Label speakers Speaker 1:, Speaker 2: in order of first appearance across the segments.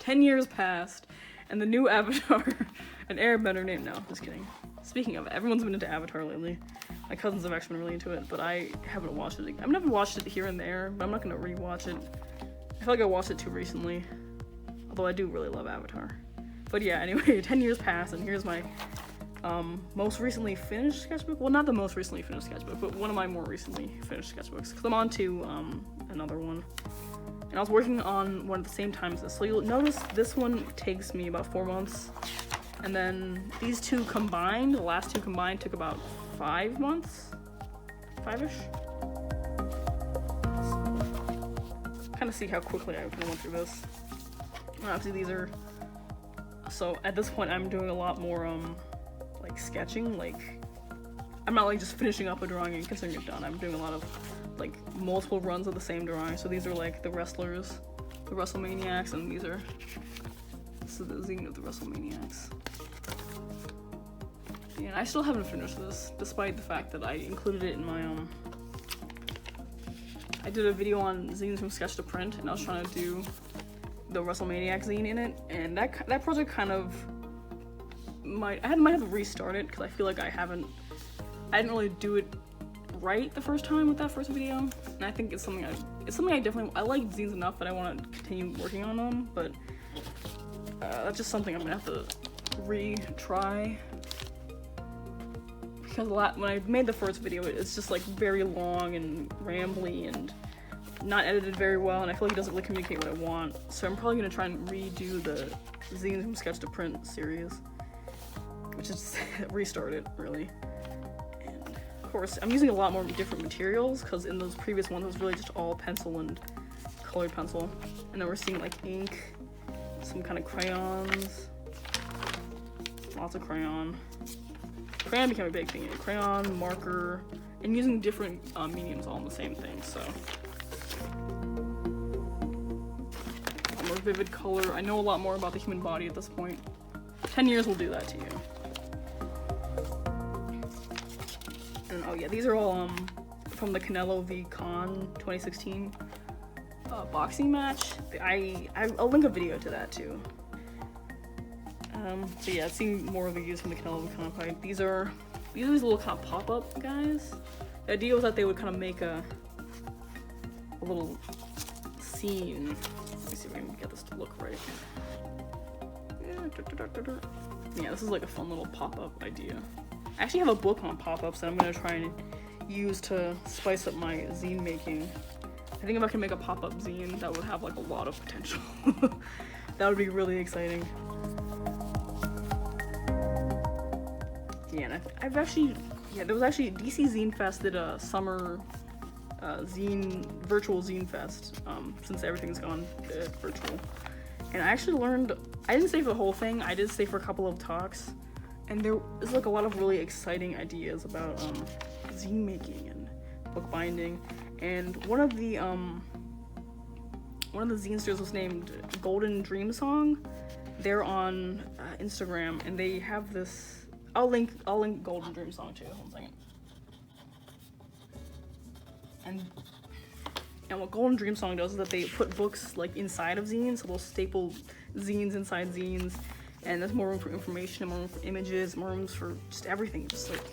Speaker 1: 10 years passed, and the new Avatar, an airbender named, no, just kidding. Speaking of, everyone's been into Avatar lately. My cousins have actually been really into it, but I haven't watched it. I've never watched it here and there, but I'm not gonna rewatch it. I feel like I watched it too recently, although I do really love Avatar. But yeah, anyway, 10 years passed, and here's my most recently finished sketchbook. Well, not the most recently finished sketchbook, but one of my more recently finished sketchbooks, because I'm on to another one. And I was working on one at the same time as this. So you'll notice this one takes me about 4 months. And then these two combined, the last two combined, took about 5 months? 5-ish? Kind of see how quickly I went through this. And obviously these are... So at this point I'm doing a lot more like sketching. Like, I'm not like just finishing up a drawing and considering it done. I'm doing a lot of like multiple runs of the same drawing. So these are like the wrestlers, the WrestleManiacs, and these are the zine of the WrestleManiacs. Yeah, and I still haven't finished this, despite the fact that I included it in my I did a video on zines from sketch to print, and I was trying to do the WrestleManiac zine in it, and that project kind of might have to restart it, because I feel like I didn't really do it right the first time with that first video, and I think it's something I definitely, I like zines enough that I want to continue working on them, but that's just something I'm gonna have to retry, because when I made the first video, it's just like very long and rambly and not edited very well, and I feel like it doesn't really communicate what I want, so I'm probably gonna try and redo the zines from sketch to print series, which is restart it, really. Of course, I'm using a lot more different materials, because in those previous ones it was really just all pencil and colored pencil, and then we're seeing like ink, some kind of crayons, lots of crayon. Crayon became a big thing. Crayon, marker, and using different mediums all in the same thing. So a more vivid color. I know a lot more about the human body at this point. 10 years will do that to you. And oh yeah, these are all from the Canelo v Khan 2016 boxing match. I'll link a video to that too. So yeah, seeing more of these from the Canelo v Khan fight. These are these little kind of pop-up guys. The idea was that they would kind of make a little scene. Let me see if I can get this to look right. Yeah, this is like a fun little pop-up idea. I actually have a book on pop-ups that I'm gonna try and use to spice up my zine making. I think if I can make a pop-up zine, that would have like a lot of potential. That would be really exciting. Yeah, and I've actually, yeah, there was actually DC Zine Fest did a summer virtual zine fest, since everything's gone virtual. And I actually learned, I didn't stay for the whole thing, I did stay for a couple of talks, and there was like a lot of really exciting ideas about zine making and bookbinding. And one of the zinesters was named Golden Dream Song. They're on Instagram, and they have this. I'll link Golden Dream Song too. 1 second. And what Golden Dream Song does is that they put books like inside of zines, so they'll staple zines inside zines, and there's more room for information, more room for images, more room for just everything, just like.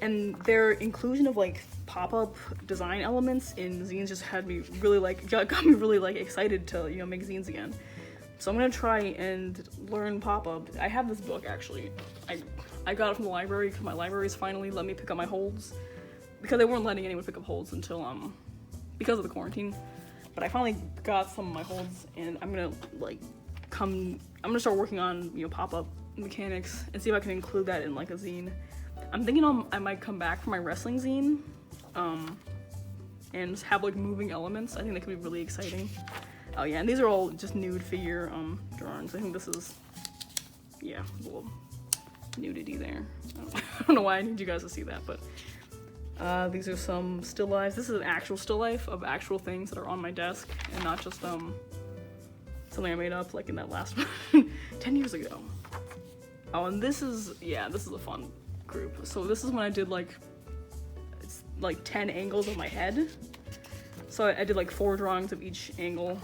Speaker 1: And their inclusion of like pop-up design elements in zines just had me really like got me really like excited to, you know, make zines again. So I'm gonna try and learn pop-up. I have this book actually. I got it from the library because my library's finally let me pick up my holds, because they weren't letting anyone pick up holds until because of the quarantine. But I finally got some of my holds, and I'm gonna start working on, you know, pop-up mechanics and see if I can include that in like a zine. I'm thinking I might come back for my wrestling zine, and just have like moving elements. I think that could be really exciting. Oh yeah, and these are all just nude figure drawings. I think this is, yeah, a little nudity there. I don't know why I need you guys to see that, but these are some still lifes. This is an actual still life of actual things that are on my desk, and not just something I made up like in that last one 10 years ago. Oh, and this is a fun group. So this is when I did like 10 angles of my head. So I did like 4 drawings of each angle.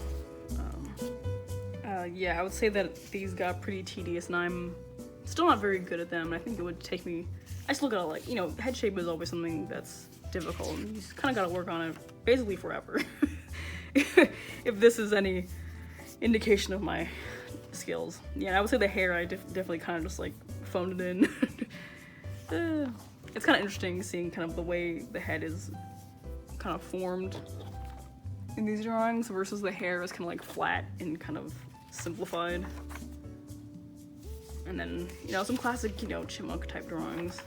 Speaker 1: Yeah, I would say that these got pretty tedious, and I'm still not very good at them. I think it would take me, I still gotta, like, you know, head shape is always something that's difficult, and you just kind of gotta work on it basically forever. If this is any indication of my skills. Yeah, I would say the hair, I definitely kind of just like phoned it in. It's kind of interesting seeing kind of the way the head is kind of formed in these drawings versus the hair is kind of like flat and kind of simplified. And then, you know, some classic, you know, chipmunk type drawings.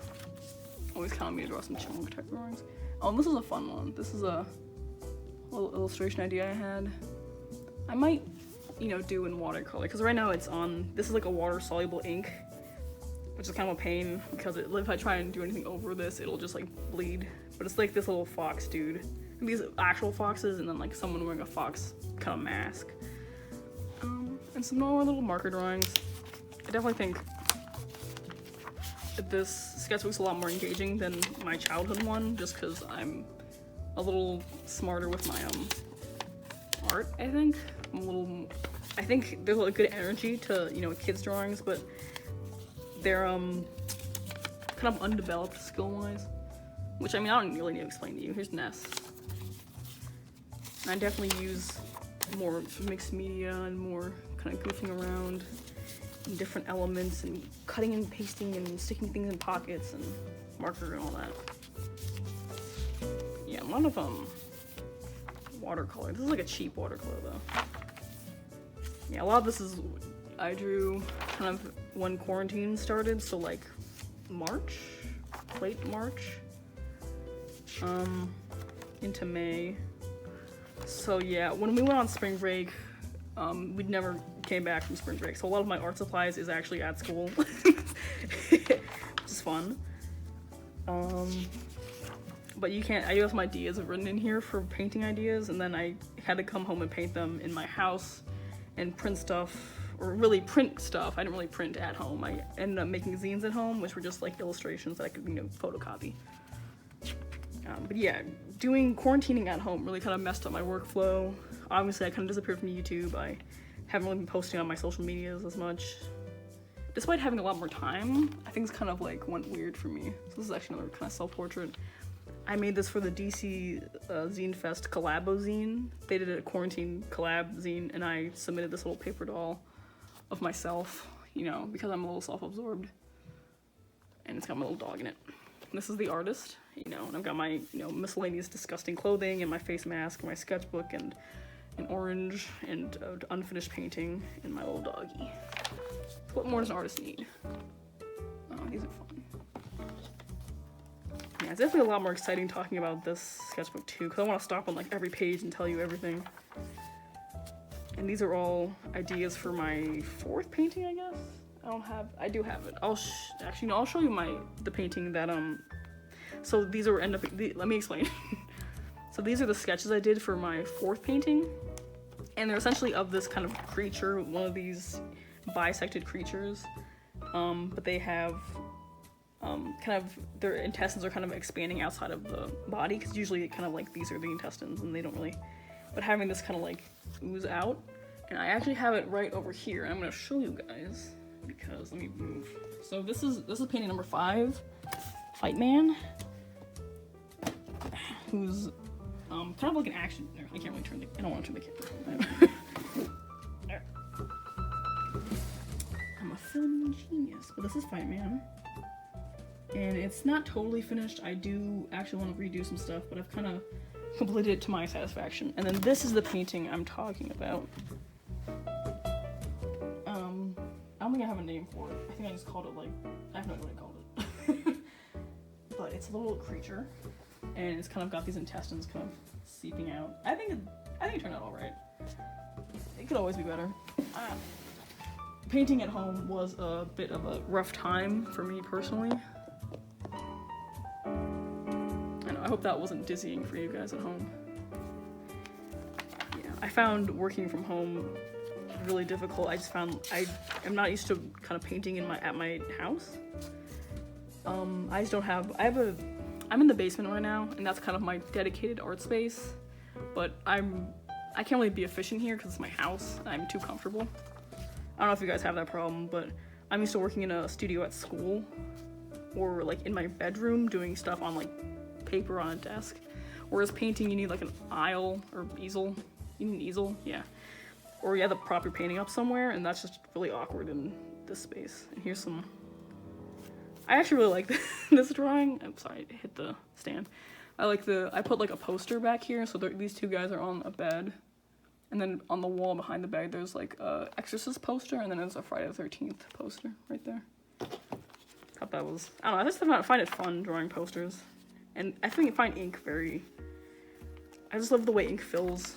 Speaker 1: Always calling me to draw some chipmunk type drawings. Oh, this is a fun one. This is a little illustration idea I had. I might, you know, do in watercolor, because right now it's on, this is like a water soluble ink, which is kind of a pain, because if I try and do anything over this, it'll just like bleed. But it's like this little fox dude. And these actual foxes, and then like someone wearing a fox kind of mask. And some more little marker drawings. I definitely think that this sketchbook's a lot more engaging than my childhood one, just because I'm a little smarter with my art, I think. I think there's a good energy to, you know, kids' drawings, but they're kind of undeveloped skill-wise. Which, I mean, I don't really need to explain to you. Here's Ness. I definitely use more mixed media and more kind of goofing around and different elements and cutting and pasting and sticking things in pockets and marker and all that. Yeah, a lot of watercolor. This is like a cheap watercolor though. Yeah, a lot of this is I drew kind of when quarantine started, so like March, late March, into May. So yeah, when we went on spring break, we never came back from spring break, so a lot of my art supplies is actually at school, which is fun. But you can't, I do have some ideas written in here for painting ideas, and then I had to come home and paint them in my house and print stuff, or really print stuff. I didn't really print at home. I ended up making zines at home, which were just like illustrations that I could, you know, photocopy. But yeah, doing quarantining at home really kind of messed up my workflow. Obviously, I kind of disappeared from YouTube. I haven't really been posting on my social medias as much. Despite having a lot more time, I think it's kind of like went weird for me. So this is actually another kind of self-portrait. I made this for the DC Zine Fest collabo zine. They did a quarantine collab zine, and I submitted this little paper doll of myself, you know, because I'm a little self-absorbed. And it's got my little dog in it. And this is the artist, you know, and I've got my, you know, miscellaneous disgusting clothing and my face mask and my sketchbook and an orange and unfinished painting and my little doggy. What more does an artist need? Oh, these are fun. Yeah, it's definitely a lot more exciting talking about this sketchbook too, because I want to stop on like every page and tell you everything. And these are all ideas for my fourth painting, I guess. I do have it. Actually, no, I'll show you the painting that, so these are let me explain. So these are the sketches I did for my fourth painting, and they're essentially of this kind of creature, one of these bisected creatures, but they have, kind of, their intestines are kind of expanding outside of the body, because usually kind of like these are the intestines, and they don't really, but having this kind of like ooze out, and I actually have it right over here, and I'm gonna show you guys. Because let me move. So this is painting number 5, Fight Man, who's kind of like an action. I can't really turn I don't want to turn the camera. I'm a filming genius, but this is Fight Man, and it's not totally finished. I do actually want to redo some stuff, but I've kind of completed it to my satisfaction. And then this is the painting I'm talking about. I don't think I have a name for it. I think I just called it, like, I have no idea what I called it. But it's a little creature, and it's kind of got these intestines kind of seeping out. I think it turned out all right. It could always be better. Painting at home was a bit of a rough time for me personally. I hope that wasn't dizzying for you guys at home. Yeah, I found working from home really difficult. I just found I am not used to kind of painting at my house. I just don't have, I'm in the basement right now, and that's kind of my dedicated art space, but I can't really be efficient here because it's my house. I'm too comfortable. don't know if you guys have that problem, but I'm used to working in a studio at school or like in my bedroom doing stuff on like paper on a desk. Whereas painting, you need like an aisle or easel. You need an easel, yeah. Or you have to prop your painting up somewhere, and that's just really awkward in this space. And here's some. I actually really like this drawing. I'm sorry, I hit the stand. I put like a poster back here, so these two guys are on a bed. And then on the wall behind the bed, there's like a Exorcist poster, and then there's a Friday the 13th poster right there. Thought that was, I don't know, I just find it fun drawing posters. And I find ink very, I just love the way ink fills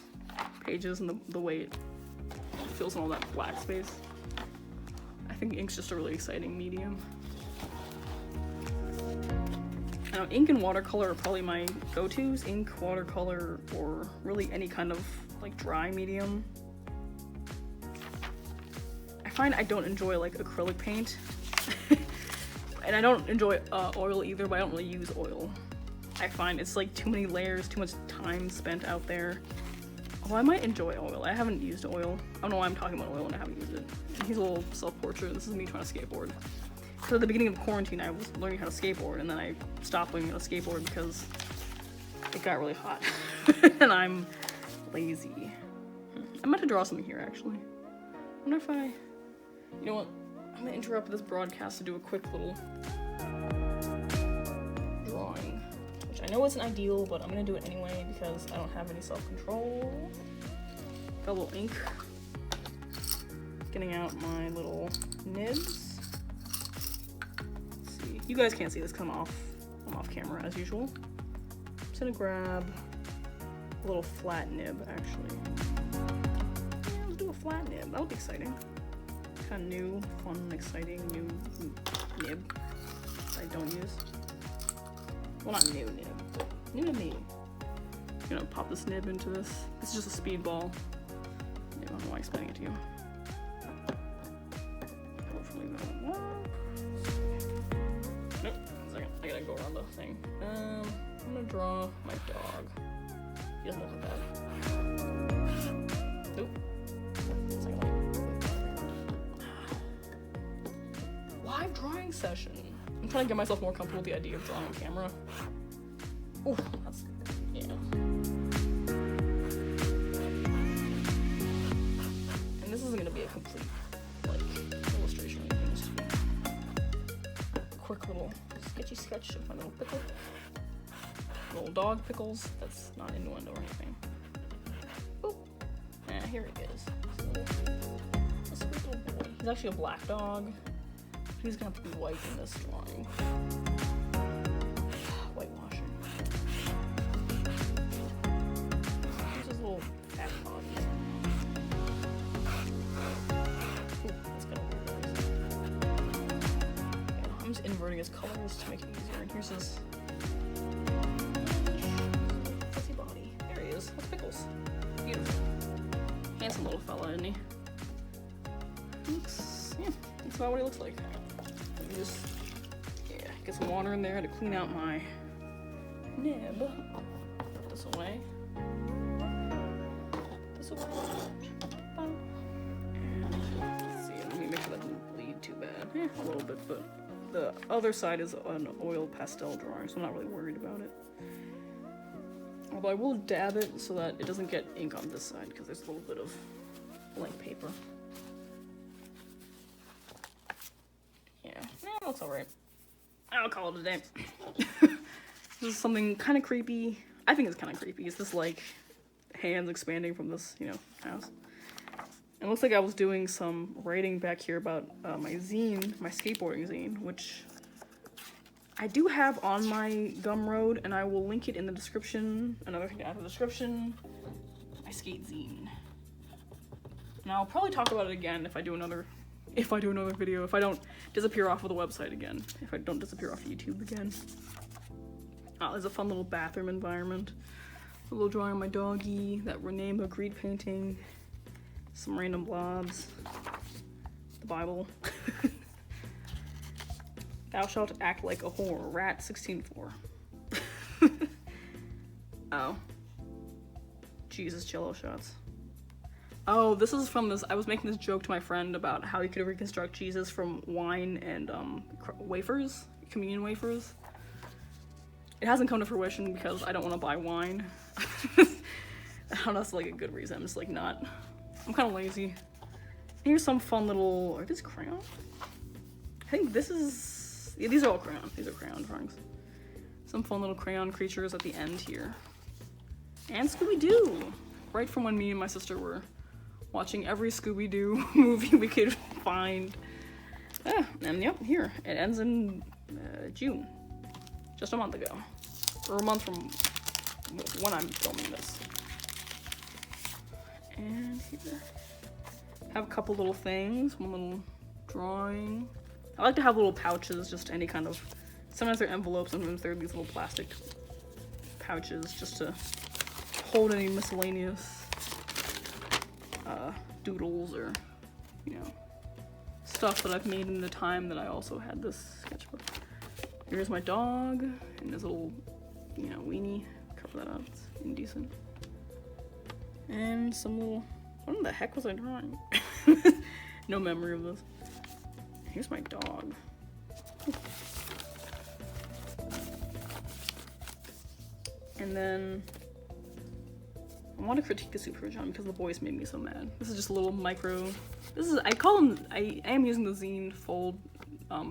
Speaker 1: pages and the way it fills in all that black space. I think ink's just a really exciting medium. Ink and watercolor are probably my go-tos. Ink, watercolor, or really any kind of like dry medium. I find I don't enjoy like acrylic paint. And I don't enjoy oil either, but I don't really use oil. I find it's like too many layers, too much time spent out there. Although I might enjoy oil. I haven't used oil. I don't know why I'm talking about oil and I haven't used it. And here's a little self-portrait. This is me trying to skateboard. So at the beginning of quarantine, I was learning how to skateboard, and then I stopped learning how to skateboard because it got really hot. And I'm lazy. I meant to draw something here, actually. I wonder if you know what? I'm gonna interrupt this broadcast to do a quick little drawing. Which I know isn't ideal, but I'm gonna do it anyway because I don't have any self-control. Got a little ink. Getting out my little nibs. You guys can't see this because I'm off camera as usual. I'm just gonna grab a little flat nib, actually. Yeah, let's do a flat nib. That'll be exciting. Kind of new, fun, exciting, new nib that I don't use. Well, not new nib, but new to me. I'm gonna pop this nib into this. This is just a speedball. I don't know why I'm explaining it to you. Hopefully that'll work. Nope, I gotta go around the thing. I'm gonna draw my dog. He doesn't look like that. Nope. Live drawing session. I'm trying to get myself more comfortable with the idea of drawing on camera. Oh, that's, yeah. And this isn't gonna be a complete, like, illustration or anything. It's just a quick little sketchy sketch of my little pickle. Little dog pickles. That's not innuendo or anything. Boop. Yeah, here he is. A sweet little boy. He's actually a black dog. He's gonna have to be white in this drawing. Whitewashing. Here's his little fat body. Ooh, that's kind of weird. Yeah, I'm just inverting his colors to make it easier. And here's his fuzzy body. There he is. That's Pickles. Beautiful. Handsome little fella, isn't he? Yeah, that's about what he looks like. Let me just, get some water in there to clean out my nib. Put this away. This away. And let's see, let me make sure that doesn't bleed too bad. A little bit, but the other side is an oil pastel drawing, so I'm not really worried about it. Although I will dab it so that it doesn't get ink on this side, because there's a little bit of blank paper. That looks alright. I'll call it a day. This is something kind of creepy. I think it's kind of creepy. It's just like hands expanding from this, house. It looks like I was doing some writing back here about my zine, my skateboarding zine, which I do have on my Gumroad, and I will link it in the description. Another thing to add in the description, my skate zine. And I'll probably talk about it again if I do another video, if I don't disappear off of the website again, if I don't disappear off YouTube again. There's a fun little bathroom environment, a little drawing of my doggy, that Rene Magritte painting, some random blobs, the Bible. Thou shalt act like a whore, rat 16:4. Oh. Jesus, Jello shots. Oh, this is from this. I was making this joke to my friend about how you could reconstruct Jesus from wine and wafers, communion wafers. It hasn't come to fruition because I don't want to buy wine. I don't know, that's like a good reason. I'm just like not. I'm kind of lazy. Here's some fun little. Are these crayons? I think this is. Yeah, these are all crayons. These are crayon drawings. Some fun little crayon creatures at the end here. And Scooby-Doo! Right from when me and my sister were watching every Scooby-Doo movie we could find. Yeah, and yep, here. It ends in June. Just a month ago. Or a month from when I'm filming this. And here. Have a couple little things. One little drawing. I like to have little pouches, just any kind of... Sometimes they're envelopes, sometimes they're these little plastic pouches, just to hold any miscellaneous doodles or, you know, stuff that I've made in the time that I also had this sketchbook. Here's my dog and his little, you know, weenie. Cover that up, it's indecent. And some little, what in the heck was I drawing? No memory of this. Here's my dog. And then I want to critique the Super John because the boys made me so mad. This is just a little micro. This is, I call them, I am using the zine fold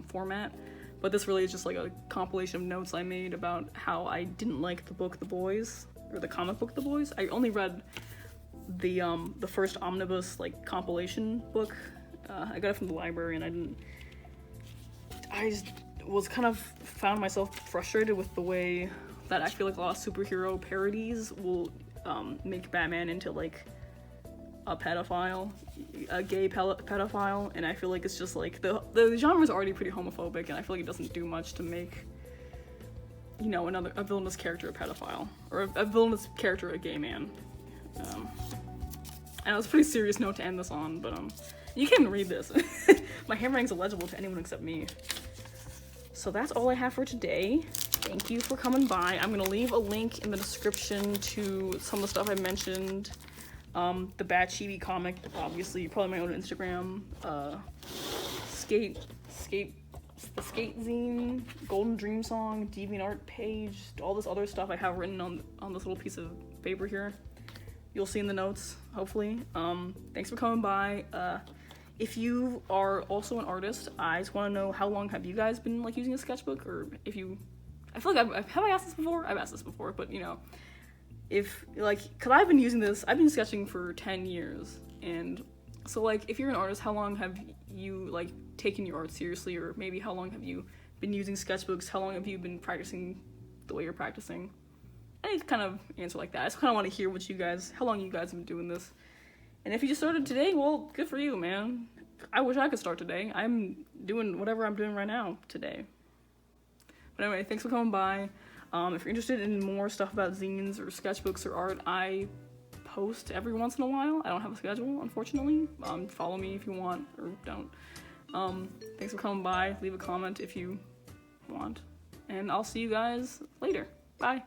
Speaker 1: format, but this really is just like a compilation of notes I made about how I didn't like the book The Boys, or the comic book The Boys. I only read the first omnibus like compilation book. I got it from the library, and I just was kind of found myself frustrated with the way that I feel like a lot of superhero parodies will make Batman into like a pedophile, a gay pedophile, and I feel like it's just like the genre is already pretty homophobic, and I feel like it doesn't do much to make, you know, a villainous character a pedophile, or a villainous character a gay man. And it was a pretty serious note to end this on, but you can't even read this. My handwriting's illegible to anyone except me. So that's all I have for today. Thank you for coming by. I'm gonna leave a link in the description to some of the stuff I mentioned. The Bad Chibi comic, obviously, probably my own Instagram. The skate zine, Golden Dream Song, DeviantArt page, all this other stuff I have written on this little piece of paper here. You'll see in the notes, hopefully. Thanks for coming by. If you are also an artist, I just want to know, how long have you guys been like using a sketchbook, or if you, I feel like have I asked this before? I've asked this before, but you know, if like, cause I've been using this, I've been sketching for 10 years, and so like, if you're an artist, how long have you like taken your art seriously, or maybe how long have you been using sketchbooks? How long have you been practicing the way you're practicing? Any kind of answer like that. I just kind of want to hear what you guys, how long you guys have been doing this. And if you just started today, well, good for you, man. I wish I could start today. I'm doing whatever I'm doing right now today. But anyway, thanks for coming by. If you're interested in more stuff about zines or sketchbooks or art, I post every once in a while. I don't have a schedule, unfortunately. Follow me if you want, or don't. Thanks for coming by. Leave a comment if you want. And I'll see you guys later. Bye.